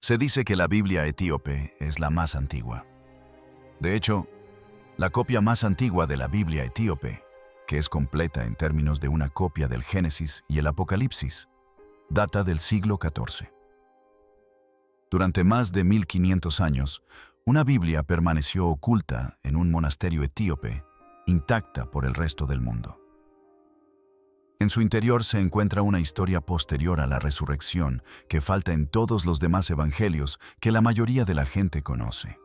Se dice que la Biblia etíope es la más antigua. De hecho, la copia más antigua de la Biblia etíope, que es completa en términos de una copia del Génesis y el Apocalipsis, data del siglo XIV. Durante más de 1500 años, una Biblia permaneció oculta en un monasterio etíope, intacta por el resto del mundo. En su interior se encuentra una historia posterior a la resurrección que falta en todos los demás evangelios que la mayoría de la gente conoce.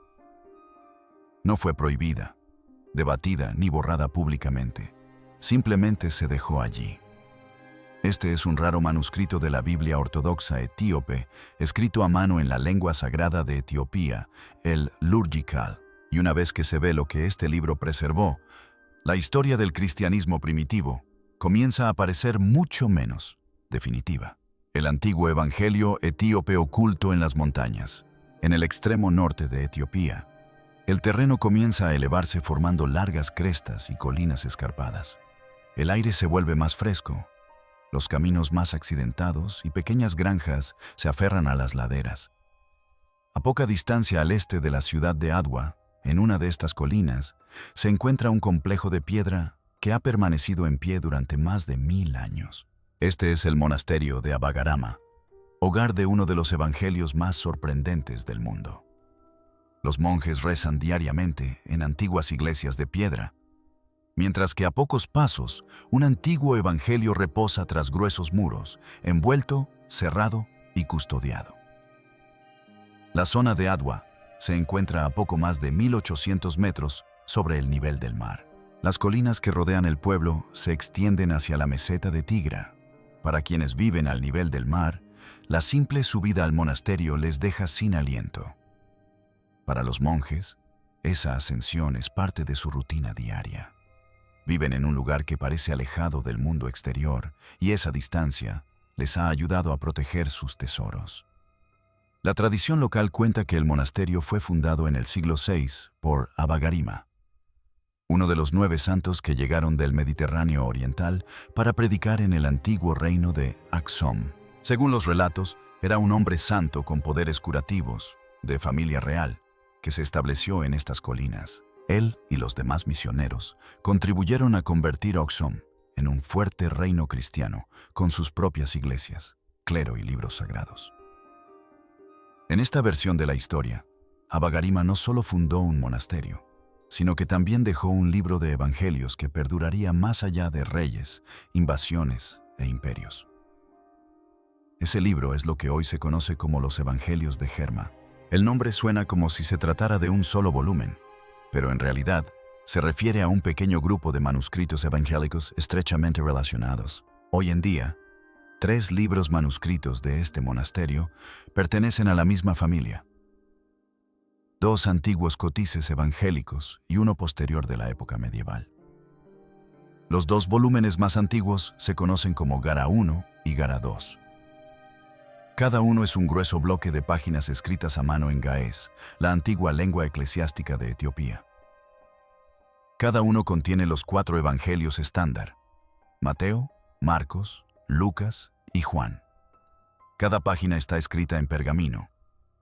No fue prohibida, debatida ni borrada públicamente. Simplemente se dejó allí. Este es un raro manuscrito de la Biblia ortodoxa etíope, escrito a mano en la lengua sagrada de Etiopía, el Lurgical, y una vez que se ve lo que este libro preservó, la historia del cristianismo primitivo comienza a parecer mucho menos definitiva. El antiguo evangelio etíope oculto en las montañas, en el extremo norte de Etiopía. El terreno comienza a elevarse formando largas crestas y colinas escarpadas. El aire se vuelve más fresco, los caminos más accidentados y pequeñas granjas se aferran a las laderas. A poca distancia al este de la ciudad de Adwa, en una de estas colinas, se encuentra un complejo de piedra que ha permanecido en pie durante más de 1000 años. Este es el monasterio de Abagarama, hogar de uno de los evangelios más sorprendentes del mundo. Los monjes rezan diariamente en antiguas iglesias de piedra, mientras que a pocos pasos un antiguo evangelio reposa tras gruesos muros, envuelto, cerrado y custodiado. La zona de Adwa se encuentra a poco más de 1800 metros sobre el nivel del mar. Las colinas que rodean el pueblo se extienden hacia la meseta de Tigra. Para quienes viven al nivel del mar, la simple subida al monasterio les deja sin aliento. Para los monjes, esa ascensión es parte de su rutina diaria. Viven en un lugar que parece alejado del mundo exterior y esa distancia les ha ayudado a proteger sus tesoros. La tradición local cuenta que el monasterio fue fundado en el siglo VI por Abagarima, uno de los 9 santos que llegaron del Mediterráneo oriental para predicar en el antiguo reino de Aksum. Según los relatos, era un hombre santo con poderes curativos, de familia real, que se estableció en estas colinas. Él y los demás misioneros contribuyeron a convertir Aksum en un fuerte reino cristiano con sus propias iglesias, clero y libros sagrados. En esta versión de la historia, Abagarima no solo fundó un monasterio, sino que también dejó un libro de evangelios que perduraría más allá de reyes, invasiones e imperios. Ese libro es lo que hoy se conoce como los Evangelios de Germa. El nombre suena como si se tratara de un solo volumen, pero en realidad se refiere a un pequeño grupo de manuscritos evangélicos estrechamente relacionados. Hoy en día, 3 libros manuscritos de este monasterio pertenecen a la misma familia. 2 antiguos códices evangélicos y uno posterior de la época medieval. Los 2 volúmenes más antiguos se conocen como Gara I y Gara II. Cada uno es un grueso bloque de páginas escritas a mano en gaés, la antigua lengua eclesiástica de Etiopía. Cada uno contiene los 4 evangelios estándar: Mateo, Marcos, Lucas y Juan. Cada página está escrita en pergamino,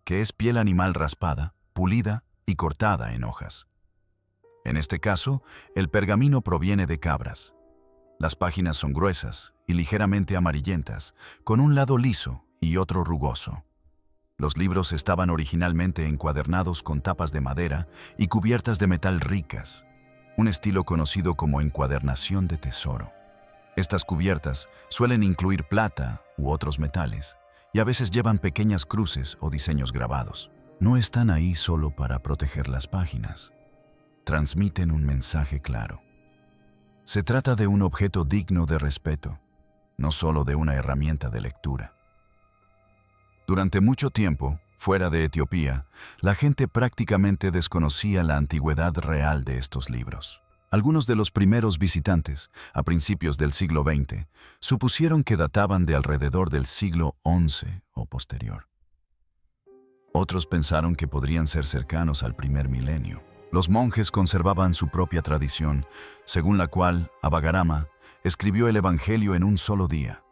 que es piel animal raspada, pulida y cortada en hojas. En este caso, el pergamino proviene de cabras. Las páginas son gruesas y ligeramente amarillentas, con un lado liso y otro rugoso. Los libros estaban originalmente encuadernados con tapas de madera y cubiertas de metal ricas, un estilo conocido como encuadernación de tesoro. Estas cubiertas suelen incluir plata u otros metales, y a veces llevan pequeñas cruces o diseños grabados. No están ahí solo para proteger las páginas. Transmiten un mensaje claro. Se trata de un objeto digno de respeto, no solo de una herramienta de lectura. Durante mucho tiempo, fuera de Etiopía, la gente prácticamente desconocía la antigüedad real de estos libros. Algunos de los primeros visitantes, a principios del siglo XX, supusieron que databan de alrededor del siglo XI o posterior. Otros pensaron que podrían ser cercanos al primer milenio. Los monjes conservaban su propia tradición, según la cual Abagarama escribió el Evangelio en un solo día,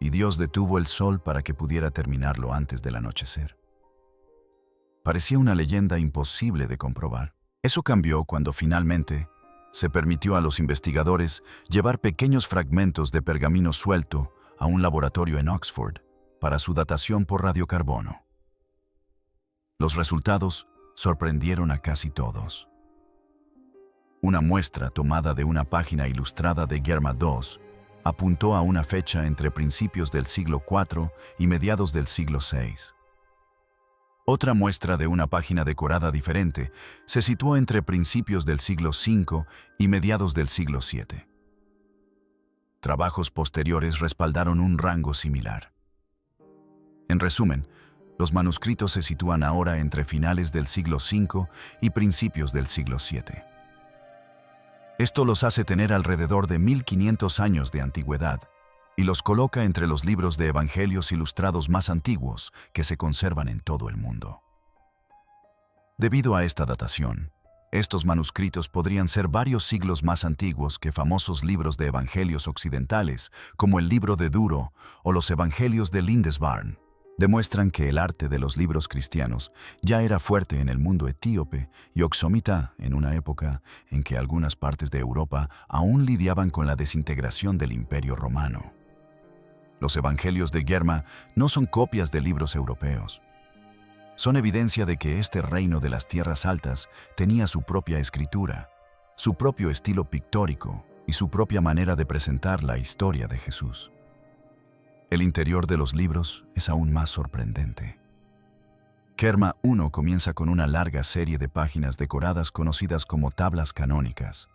y Dios detuvo el sol para que pudiera terminarlo antes del anochecer. Parecía una leyenda imposible de comprobar. Eso cambió cuando finalmente se permitió a los investigadores llevar pequeños fragmentos de pergamino suelto a un laboratorio en Oxford para su datación por radiocarbono. Los resultados sorprendieron a casi todos. Una muestra tomada de una página ilustrada de Germa II apuntó a una fecha entre principios del siglo IV y mediados del siglo VI. Otra muestra de una página decorada diferente se situó entre principios del siglo V y mediados del siglo VII. Trabajos posteriores respaldaron un rango similar. En resumen, los manuscritos se sitúan ahora entre finales del siglo V y principios del siglo VII. Esto los hace tener alrededor de 1500 años de antigüedad y los coloca entre los libros de evangelios ilustrados más antiguos que se conservan en todo el mundo. Debido a esta datación, estos manuscritos podrían ser varios siglos más antiguos que famosos libros de evangelios occidentales, como el libro de Duro o los evangelios de Lindisfarne. Demuestran que el arte de los libros cristianos ya era fuerte en el mundo etíope y oxomita en una época en que algunas partes de Europa aún lidiaban con la desintegración del Imperio Romano. Los evangelios de Germa no son copias de libros europeos. Son evidencia de que este reino de las tierras altas tenía su propia escritura, su propio estilo pictórico y su propia manera de presentar la historia de Jesús. El interior de los libros es aún más sorprendente. Germa I comienza con una larga serie de páginas decoradas conocidas como tablas canónicas.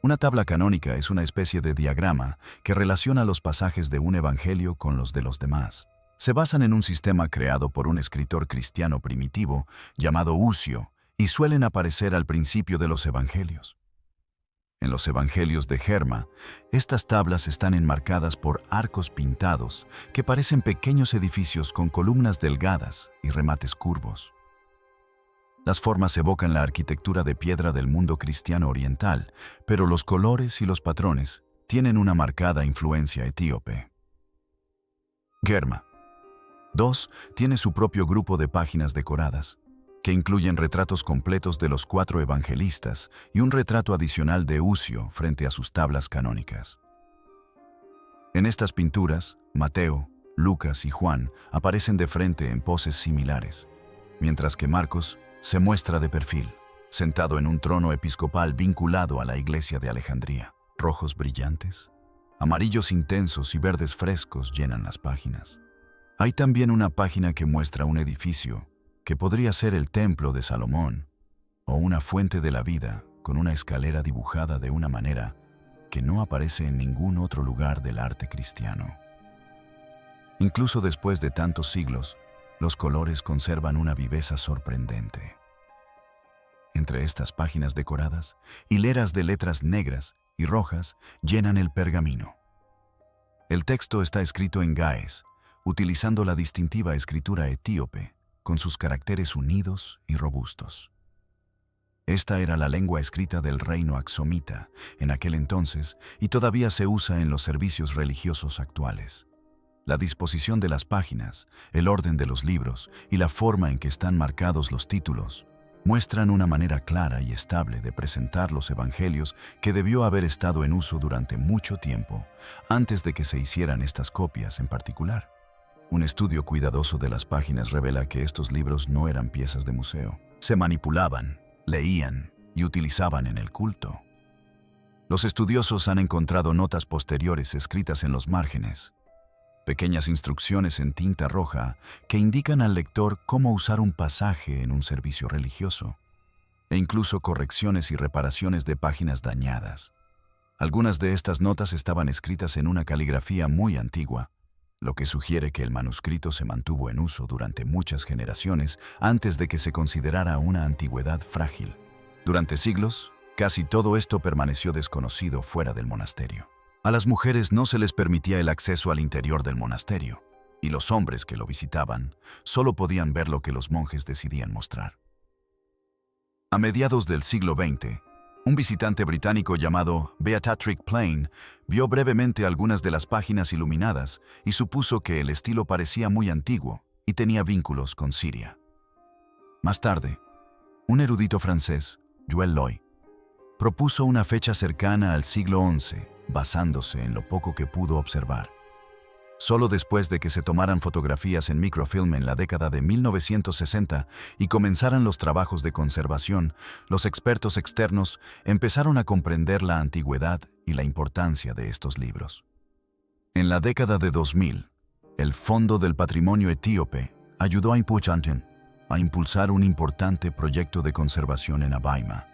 Una tabla canónica es una especie de diagrama que relaciona los pasajes de un evangelio con los de los demás. Se basan en un sistema creado por un escritor cristiano primitivo llamado Usio y suelen aparecer al principio de los evangelios. En los evangelios de Germa, estas tablas están enmarcadas por arcos pintados que parecen pequeños edificios con columnas delgadas y remates curvos. Las formas evocan la arquitectura de piedra del mundo cristiano oriental, pero los colores y los patrones tienen una marcada influencia etíope. Germa II tiene su propio grupo de páginas decoradas, que incluyen retratos completos de los 4 evangelistas y un retrato adicional de Usio frente a sus tablas canónicas. En estas pinturas, Mateo, Lucas y Juan aparecen de frente en poses similares, mientras que Marcos se muestra de perfil, sentado en un trono episcopal vinculado a la iglesia de Alejandría. Rojos brillantes, amarillos intensos y verdes frescos llenan las páginas. Hay también una página que muestra un edificio que podría ser el templo de Salomón o una fuente de la vida con una escalera dibujada de una manera que no aparece en ningún otro lugar del arte cristiano. Incluso después de tantos siglos, los colores conservan una viveza sorprendente. Entre estas páginas decoradas, hileras de letras negras y rojas llenan el pergamino. El texto está escrito en gaes, utilizando la distintiva escritura etíope, con sus caracteres unidos y robustos. Esta era la lengua escrita del reino axomita en aquel entonces y todavía se usa en los servicios religiosos actuales. La disposición de las páginas, el orden de los libros y la forma en que están marcados los títulos muestran una manera clara y estable de presentar los evangelios que debió haber estado en uso durante mucho tiempo, antes de que se hicieran estas copias en particular. Un estudio cuidadoso de las páginas revela que estos libros no eran piezas de museo. Se manipulaban, leían y utilizaban en el culto. Los estudiosos han encontrado notas posteriores escritas en los márgenes, pequeñas instrucciones en tinta roja que indican al lector cómo usar un pasaje en un servicio religioso, e incluso correcciones y reparaciones de páginas dañadas. Algunas de estas notas estaban escritas en una caligrafía muy antigua, lo que sugiere que el manuscrito se mantuvo en uso durante muchas generaciones antes de que se considerara una antigüedad frágil. Durante siglos, casi todo esto permaneció desconocido fuera del monasterio. A las mujeres no se les permitía el acceso al interior del monasterio, y los hombres que lo visitaban solo podían ver lo que los monjes decidían mostrar. A mediados del siglo XX, un visitante británico llamado Beatrix Plain vio brevemente algunas de las páginas iluminadas y supuso que el estilo parecía muy antiguo y tenía vínculos con Siria. Más tarde, un erudito francés, Joël Loy, propuso una fecha cercana al siglo XI, basándose en lo poco que pudo observar. Solo después de que se tomaran fotografías en microfilm en la década de 1960 y comenzaran los trabajos de conservación, los expertos externos empezaron a comprender la antigüedad y la importancia de estos libros. En la década de 2000, el Fondo del Patrimonio Etíope ayudó a impulsar un importante proyecto de conservación en Abaima.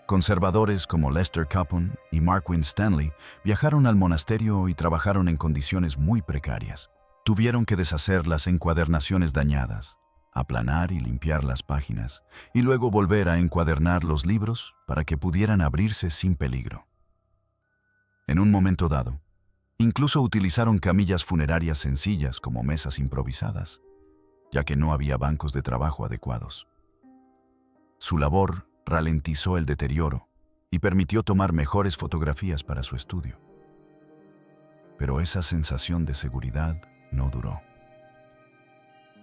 Conservadores como Lester Capon y Markwin Stanley viajaron al monasterio y trabajaron en condiciones muy precarias. Tuvieron que deshacer las encuadernaciones dañadas, aplanar y limpiar las páginas, y luego volver a encuadernar los libros para que pudieran abrirse sin peligro. En un momento dado, incluso utilizaron camillas funerarias sencillas como mesas improvisadas, ya que no había bancos de trabajo adecuados. Su labor ralentizó el deterioro y permitió tomar mejores fotografías para su estudio. Pero esa sensación de seguridad no duró.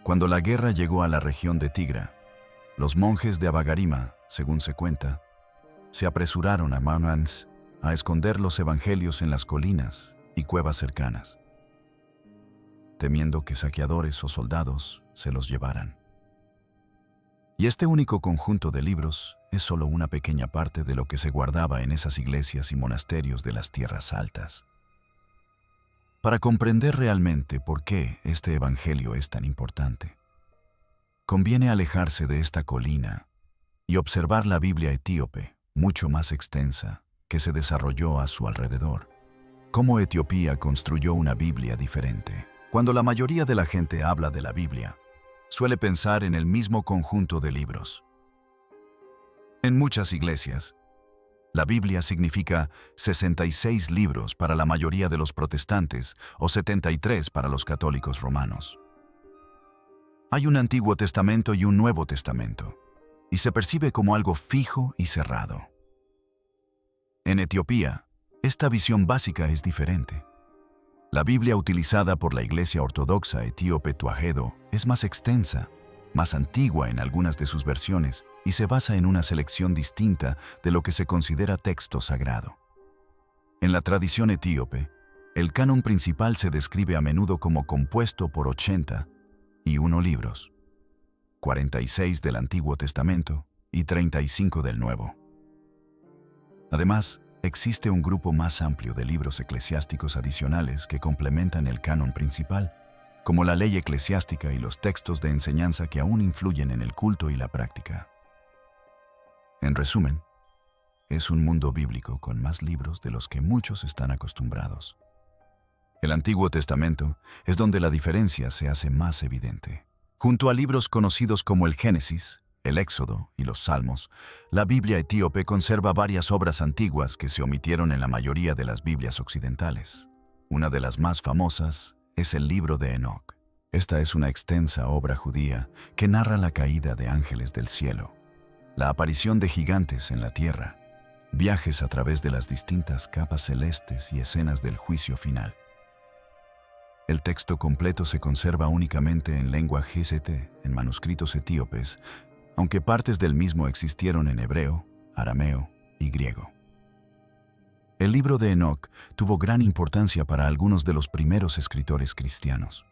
Cuando la guerra llegó a la región de Tigra, los monjes de Abagarima, según se cuenta, se apresuraron a Manans a esconder los evangelios en las colinas y cuevas cercanas, temiendo que saqueadores o soldados se los llevaran. Y este único conjunto de libros es solo una pequeña parte de lo que se guardaba en esas iglesias y monasterios de las tierras altas. Para comprender realmente por qué este evangelio es tan importante, conviene alejarse de esta colina y observar la Biblia etíope, mucho más extensa, que se desarrolló a su alrededor. Cómo Etiopía construyó una Biblia diferente. Cuando la mayoría de la gente habla de la Biblia, suele pensar en el mismo conjunto de libros. En muchas iglesias, la Biblia significa 66 libros para la mayoría de los protestantes o 73 para los católicos romanos. Hay un Antiguo Testamento y un Nuevo Testamento, y se percibe como algo fijo y cerrado. En Etiopía, esta visión básica es diferente. La Biblia utilizada por la Iglesia Ortodoxa Etíope Tewahedo es más extensa, más antigua en algunas de sus versiones y se basa en una selección distinta de lo que se considera texto sagrado. En la tradición etíope, el canon principal se describe a menudo como compuesto por 81 libros, 46 del Antiguo Testamento y 35 del Nuevo. Además, existe un grupo más amplio de libros eclesiásticos adicionales que complementan el canon principal, como la ley eclesiástica y los textos de enseñanza que aún influyen en el culto y la práctica. En resumen, es un mundo bíblico con más libros de los que muchos están acostumbrados. El Antiguo Testamento es donde la diferencia se hace más evidente. Junto a libros conocidos como el Génesis, el Éxodo y los Salmos, la Biblia etíope conserva varias obras antiguas que se omitieron en la mayoría de las Biblias occidentales. Una de las más famosas es el libro de Enoc. Esta es una extensa obra judía que narra la caída de ángeles del cielo, la aparición de gigantes en la tierra, viajes a través de las distintas capas celestes y escenas del juicio final. El texto completo se conserva únicamente en lengua GCT, en manuscritos etíopes, aunque partes del mismo existieron en hebreo, arameo y griego. El libro de Enoc tuvo gran importancia para algunos de los primeros escritores cristianos.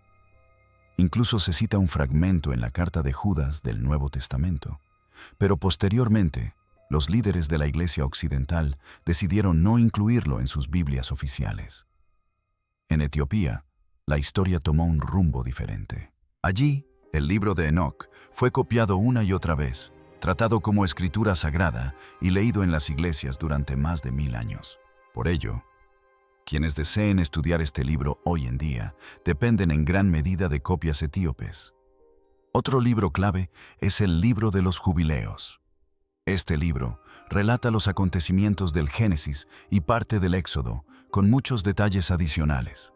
Incluso se cita un fragmento en la carta de Judas del Nuevo Testamento, pero posteriormente, los líderes de la Iglesia Occidental decidieron no incluirlo en sus Biblias oficiales. En Etiopía, la historia tomó un rumbo diferente. Allí, el libro de Enoc fue copiado una y otra vez, tratado como escritura sagrada y leído en las iglesias durante más de 1000 años. Por ello, quienes deseen estudiar este libro hoy en día dependen en gran medida de copias etíopes. Otro libro clave es el Libro de los Jubileos. Este libro relata los acontecimientos del Génesis y parte del Éxodo, con muchos detalles adicionales.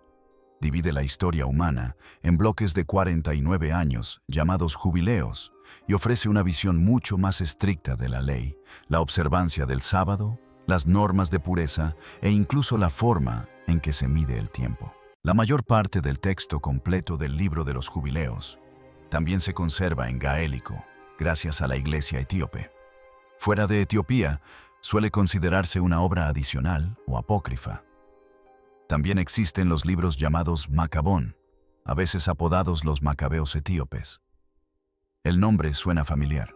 Divide la historia humana en bloques de 49 años, llamados jubileos, y ofrece una visión mucho más estricta de la ley, la observancia del sábado, las normas de pureza e incluso la forma en que se mide el tiempo. La mayor parte del texto completo del Libro de los Jubileos también se conserva en gaélico, gracias a la Iglesia etíope. Fuera de Etiopía, suele considerarse una obra adicional o apócrifa. También existen los libros llamados Macabón, a veces apodados los Macabeos etíopes. El nombre suena familiar,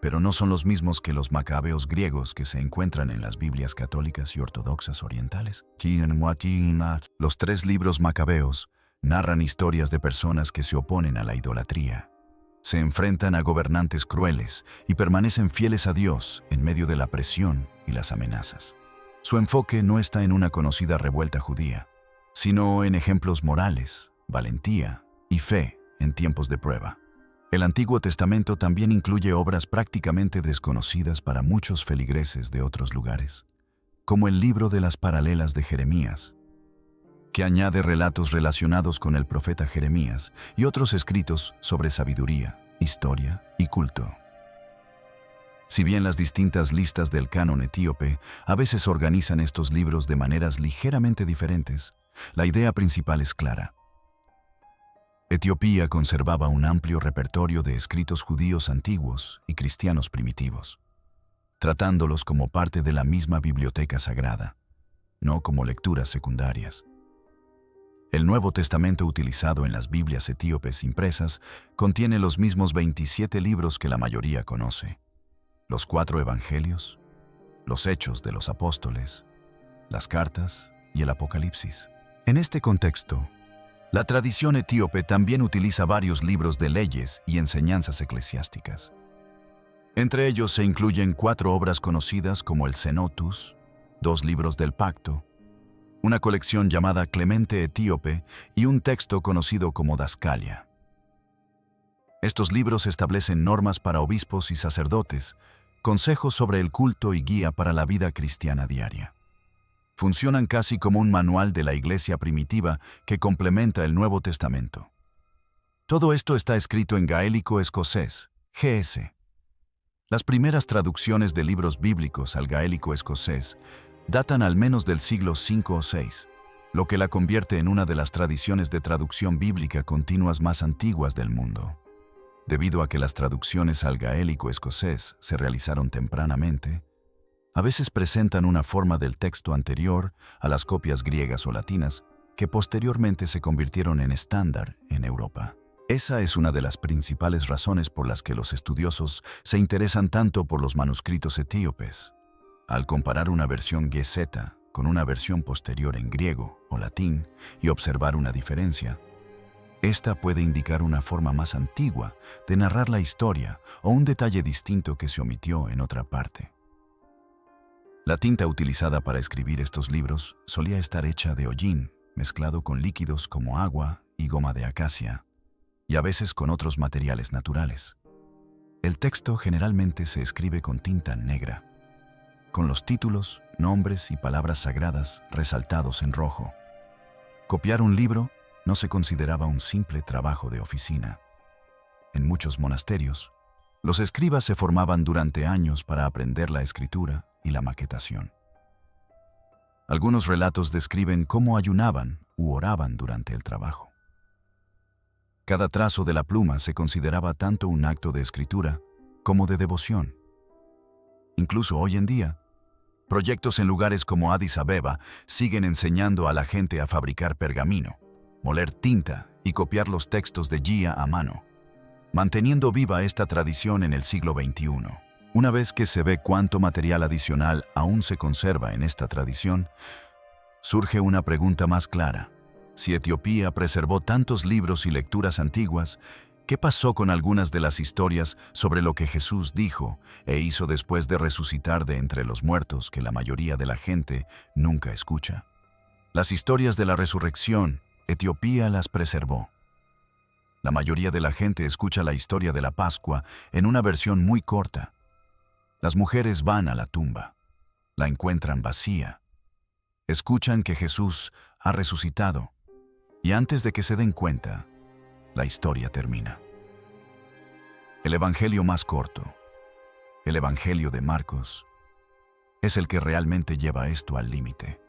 pero no son los mismos que los Macabeos griegos que se encuentran en las Biblias católicas y ortodoxas orientales. Los 3 libros Macabeos narran historias de personas que se oponen a la idolatría. Se enfrentan a gobernantes crueles y permanecen fieles a Dios en medio de la presión y las amenazas. Su enfoque no está en una conocida revuelta judía, sino en ejemplos morales, valentía y fe en tiempos de prueba. El Antiguo Testamento también incluye obras prácticamente desconocidas para muchos feligreses de otros lugares, como el libro de las paralelas de Jeremías, que añade relatos relacionados con el profeta Jeremías y otros escritos sobre sabiduría, historia y culto. Si bien las distintas listas del canon etíope a veces organizan estos libros de maneras ligeramente diferentes, la idea principal es clara. Etiopía conservaba un amplio repertorio de escritos judíos antiguos y cristianos primitivos, tratándolos como parte de la misma biblioteca sagrada, no como lecturas secundarias. El Nuevo Testamento utilizado en las Biblias etíopes impresas contiene los mismos 27 libros que la mayoría conoce: los 4 Evangelios, los Hechos de los Apóstoles, las Cartas y el Apocalipsis. En este contexto, la tradición etíope también utiliza varios libros de leyes y enseñanzas eclesiásticas. Entre ellos se incluyen 4 obras conocidas como el Cenotus, 2 libros del Pacto, una colección llamada Clemente Etíope y un texto conocido como Dascalia. Estos libros establecen normas para obispos y sacerdotes, consejos sobre el culto y guía para la vida cristiana diaria. Funcionan casi como un manual de la Iglesia primitiva que complementa el Nuevo Testamento. Todo esto está escrito en gaélico escocés, GS. Las primeras traducciones de libros bíblicos al gaélico escocés datan al menos del siglo V o VI, lo que la convierte en una de las tradiciones de traducción bíblica continuas más antiguas del mundo. Debido a que las traducciones al gaélico escocés se realizaron tempranamente, a veces presentan una forma del texto anterior a las copias griegas o latinas que posteriormente se convirtieron en estándar en Europa. Esa es una de las principales razones por las que los estudiosos se interesan tanto por los manuscritos etíopes. Al comparar una versión Geseta con una versión posterior en griego o latín y observar una diferencia, esta puede indicar una forma más antigua de narrar la historia o un detalle distinto que se omitió en otra parte. La tinta utilizada para escribir estos libros solía estar hecha de hollín, mezclado con líquidos como agua y goma de acacia, y a veces con otros materiales naturales. El texto generalmente se escribe con tinta negra, con los títulos, nombres y palabras sagradas resaltados en rojo. Copiar un libro no se consideraba un simple trabajo de oficina. En muchos monasterios, los escribas se formaban durante años para aprender la escritura y la maquetación. Algunos relatos describen cómo ayunaban u oraban durante el trabajo. Cada trazo de la pluma se consideraba tanto un acto de escritura como de devoción. Incluso hoy en día, proyectos en lugares como Addis Abeba siguen enseñando a la gente a fabricar pergamino, moler tinta y copiar los textos de guía a mano, manteniendo viva esta tradición en el siglo XXI. Una vez que se ve cuánto material adicional aún se conserva en esta tradición, surge una pregunta más clara. Si Etiopía preservó tantos libros y lecturas antiguas, ¿qué pasó con algunas de las historias sobre lo que Jesús dijo e hizo después de resucitar de entre los muertos que la mayoría de la gente nunca escucha? Las historias de la resurrección, Etiopía las preservó. La mayoría de la gente escucha la historia de la Pascua en una versión muy corta. Las mujeres van a la tumba, la encuentran vacía, escuchan que Jesús ha resucitado y antes de que se den cuenta, la historia termina. El evangelio más corto, el evangelio de Marcos, es el que realmente lleva esto al límite.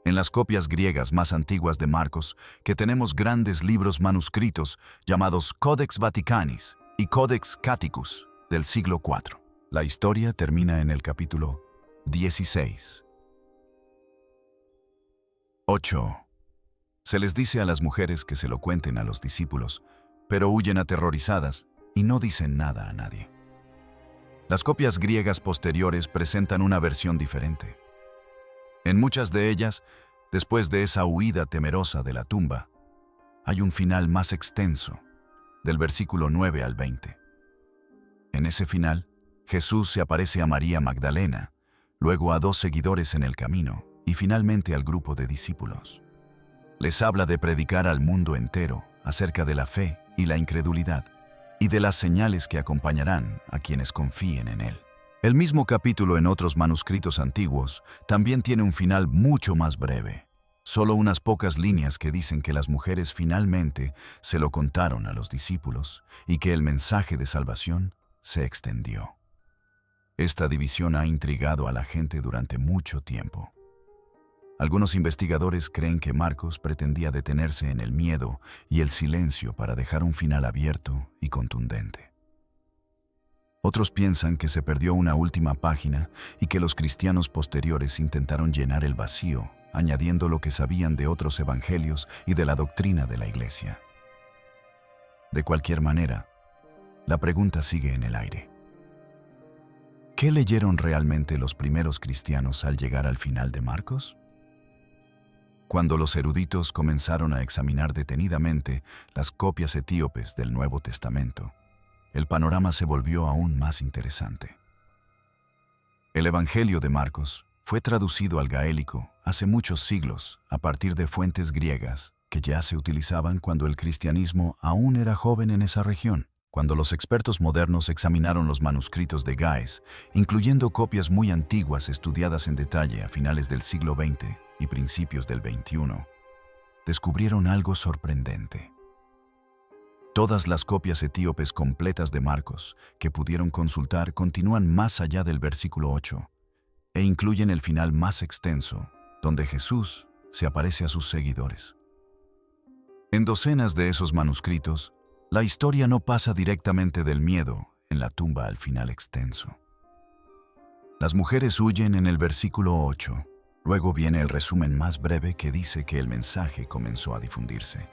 En las copias griegas más antiguas de Marcos, que tenemos grandes libros manuscritos llamados Codex Vaticanis y Codex Catticus del siglo IV. La historia termina en el capítulo 16. 8. Se les dice a las mujeres que se lo cuenten a los discípulos, pero huyen aterrorizadas y no dicen nada a nadie. Las copias griegas posteriores presentan una versión diferente. En muchas de ellas, después de esa huida temerosa de la tumba, hay un final más extenso, del versículo 9 al 20. En ese final, Jesús se aparece a María Magdalena, luego a 2 seguidores en el camino y finalmente al grupo de discípulos. Les habla de predicar al mundo entero acerca de la fe y la incredulidad y de las señales que acompañarán a quienes confíen en Él. El mismo capítulo en otros manuscritos antiguos también tiene un final mucho más breve, solo unas pocas líneas que dicen que las mujeres finalmente se lo contaron a los discípulos y que el mensaje de salvación se extendió. Esta división ha intrigado a la gente durante mucho tiempo. Algunos investigadores creen que Marcos pretendía detenerse en el miedo y el silencio para dejar un final abierto y contundente. Otros piensan que se perdió una última página y que los cristianos posteriores intentaron llenar el vacío, añadiendo lo que sabían de otros evangelios y de la doctrina de la Iglesia. De cualquier manera, la pregunta sigue en el aire. ¿Qué leyeron realmente los primeros cristianos al llegar al final de Marcos? Cuando los eruditos comenzaron a examinar detenidamente las copias etíopes del Nuevo Testamento, el panorama se volvió aún más interesante. El Evangelio de Marcos fue traducido al gaélico hace muchos siglos a partir de fuentes griegas que ya se utilizaban cuando el cristianismo aún era joven en esa región. Cuando los expertos modernos examinaron los manuscritos de Gais, incluyendo copias muy antiguas estudiadas en detalle a finales del siglo XX y principios del XXI, descubrieron algo sorprendente. Todas las copias etíopes completas de Marcos que pudieron consultar continúan más allá del versículo 8 e incluyen el final más extenso, donde Jesús se aparece a sus seguidores. En docenas de esos manuscritos, la historia no pasa directamente del miedo en la tumba al final extenso. Las mujeres huyen en el versículo 8. Luego viene el resumen más breve que dice que el mensaje comenzó a difundirse.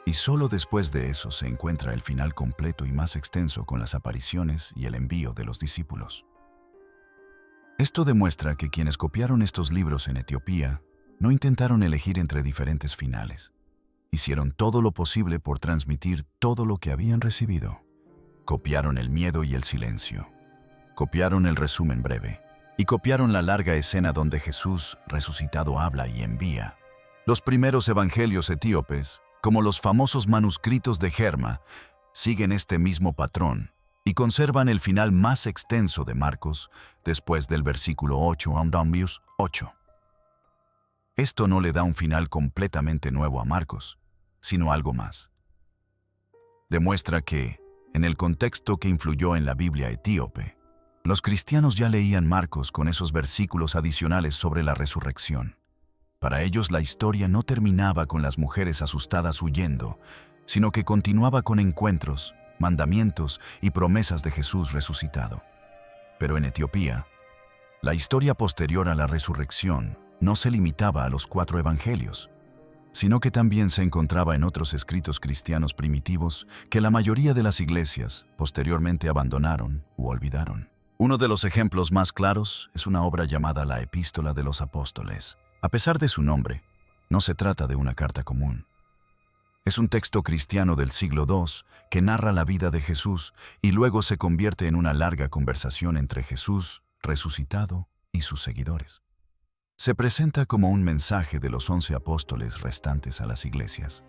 Y solo después de eso se encuentra el final completo y más extenso con las apariciones y el envío de los discípulos. Esto demuestra que quienes copiaron estos libros en Etiopía no intentaron elegir entre diferentes finales. Hicieron todo lo posible por transmitir todo lo que habían recibido. Copiaron el miedo y el silencio. Copiaron el resumen breve. Y copiaron la larga escena donde Jesús resucitado habla y envía. Los primeros evangelios etíopes, como los famosos manuscritos de Germa, siguen este mismo patrón y conservan el final más extenso de Marcos después del versículo 8 a 8. Esto no le da un final completamente nuevo a Marcos, sino algo más. Demuestra que, en el contexto que influyó en la Biblia etíope, los cristianos ya leían Marcos con esos versículos adicionales sobre la resurrección. Para ellos la historia no terminaba con las mujeres asustadas huyendo, sino que continuaba con encuentros, mandamientos y promesas de Jesús resucitado. Pero en Etiopía, la historia posterior a la resurrección no se limitaba a los 4 evangelios, sino que también se encontraba en otros escritos cristianos primitivos que la mayoría de las iglesias posteriormente abandonaron u olvidaron. Uno de los ejemplos más claros es una obra llamada la Epístola de los Apóstoles. A pesar de su nombre, no se trata de una carta común. Es un texto cristiano del siglo II que narra la vida de Jesús y luego se convierte en una larga conversación entre Jesús, resucitado, y sus seguidores. Se presenta como un mensaje de los 11 apóstoles restantes a las iglesias,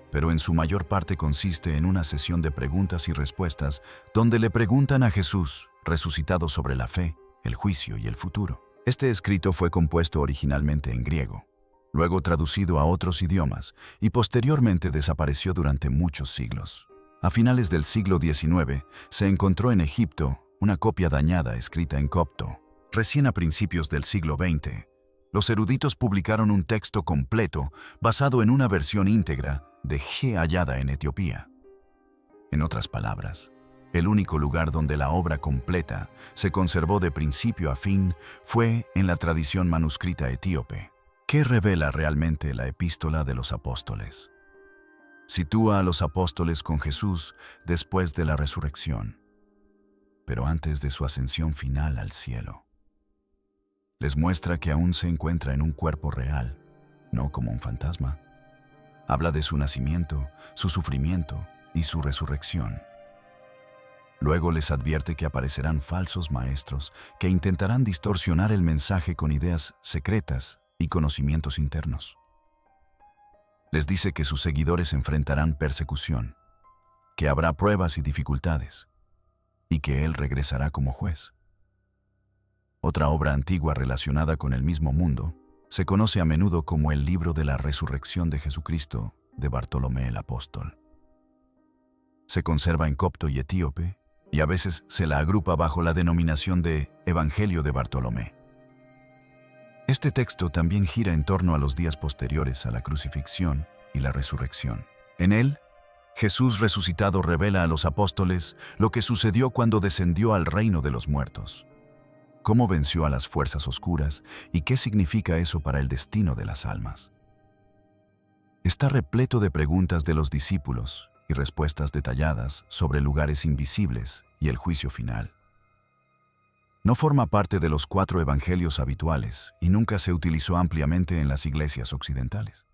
pero en su mayor parte consiste en una sesión de preguntas y respuestas donde le preguntan a Jesús, resucitado, sobre la fe, el juicio y el futuro. Este escrito fue compuesto originalmente en griego, luego traducido a otros idiomas y posteriormente desapareció durante muchos siglos. A finales del siglo XIX se encontró en Egipto una copia dañada escrita en copto. Recién a principios del siglo XX, los eruditos publicaron un texto completo basado en una versión íntegra de G hallada en Etiopía. En otras palabras, el único lugar donde la obra completa se conservó de principio a fin fue en la tradición manuscrita etíope. ¿Qué revela realmente la epístola de los apóstoles? Sitúa a los apóstoles con Jesús después de la resurrección, pero antes de su ascensión final al cielo. Les muestra que aún se encuentra en un cuerpo real, no como un fantasma. Habla de su nacimiento, su sufrimiento y su resurrección. Luego les advierte que aparecerán falsos maestros que intentarán distorsionar el mensaje con ideas secretas y conocimientos internos. Les dice que sus seguidores enfrentarán persecución, que habrá pruebas y dificultades, y que Él regresará como juez. Otra obra antigua relacionada con el mismo mundo se conoce a menudo como el Libro de la Resurrección de Jesucristo de Bartolomé el Apóstol. Se conserva en copto y etíope, y a veces se la agrupa bajo la denominación de Evangelio de Bartolomé. Este texto también gira en torno a los días posteriores a la crucifixión y la resurrección. En él, Jesús resucitado revela a los apóstoles lo que sucedió cuando descendió al reino de los muertos, cómo venció a las fuerzas oscuras y qué significa eso para el destino de las almas. Está repleto de preguntas de los discípulos y respuestas detalladas sobre lugares invisibles y el juicio final. No forma parte de los 4 evangelios habituales y nunca se utilizó ampliamente en las iglesias occidentales.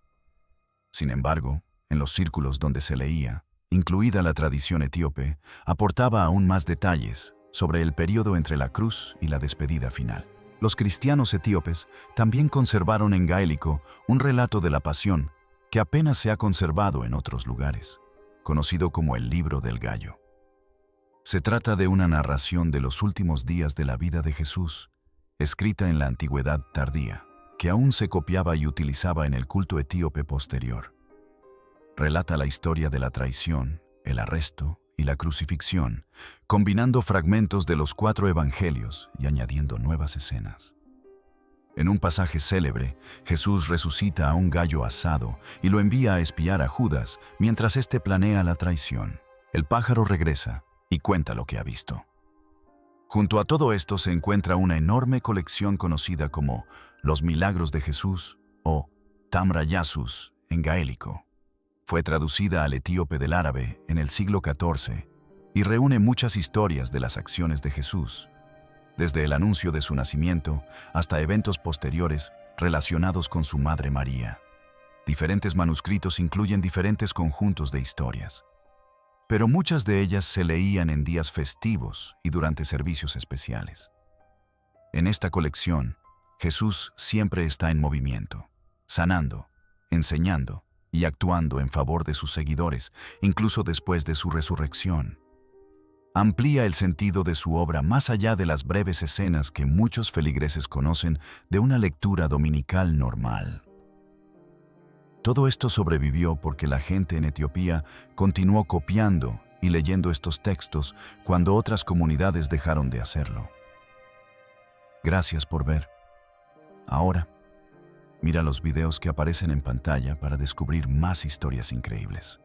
Sin embargo, en los círculos donde se leía, incluida la tradición etíope, aportaba aún más detalles sobre el período entre la cruz y la despedida final. Los cristianos etíopes también conservaron en gaélico un relato de la pasión que apenas se ha conservado en otros lugares, conocido como el Libro del Gallo. Se trata de una narración de los últimos días de la vida de Jesús, escrita en la antigüedad tardía, que aún se copiaba y utilizaba en el culto etíope posterior. Relata la historia de la traición, el arresto y la crucifixión, combinando fragmentos de los 4 evangelios y añadiendo nuevas escenas. En un pasaje célebre, Jesús resucita a un gallo asado y lo envía a espiar a Judas mientras éste planea la traición. El pájaro regresa y cuenta lo que ha visto. Junto a todo esto se encuentra una enorme colección conocida como Los Milagros de Jesús o Tamra Yasus en gaélico. Fue traducida al etíope del árabe en el siglo XIV y reúne muchas historias de las acciones de Jesús, desde el anuncio de su nacimiento hasta eventos posteriores relacionados con su madre María. Diferentes manuscritos incluyen diferentes conjuntos de historias, pero muchas de ellas se leían en días festivos y durante servicios especiales. En esta colección, Jesús siempre está en movimiento, sanando, enseñando y actuando en favor de sus seguidores, incluso después de su resurrección. Amplía el sentido de su obra más allá de las breves escenas que muchos feligreses conocen de una lectura dominical normal. Todo esto sobrevivió porque la gente en Etiopía continuó copiando y leyendo estos textos cuando otras comunidades dejaron de hacerlo. Gracias por ver. Ahora, mira los videos que aparecen en pantalla para descubrir más historias increíbles.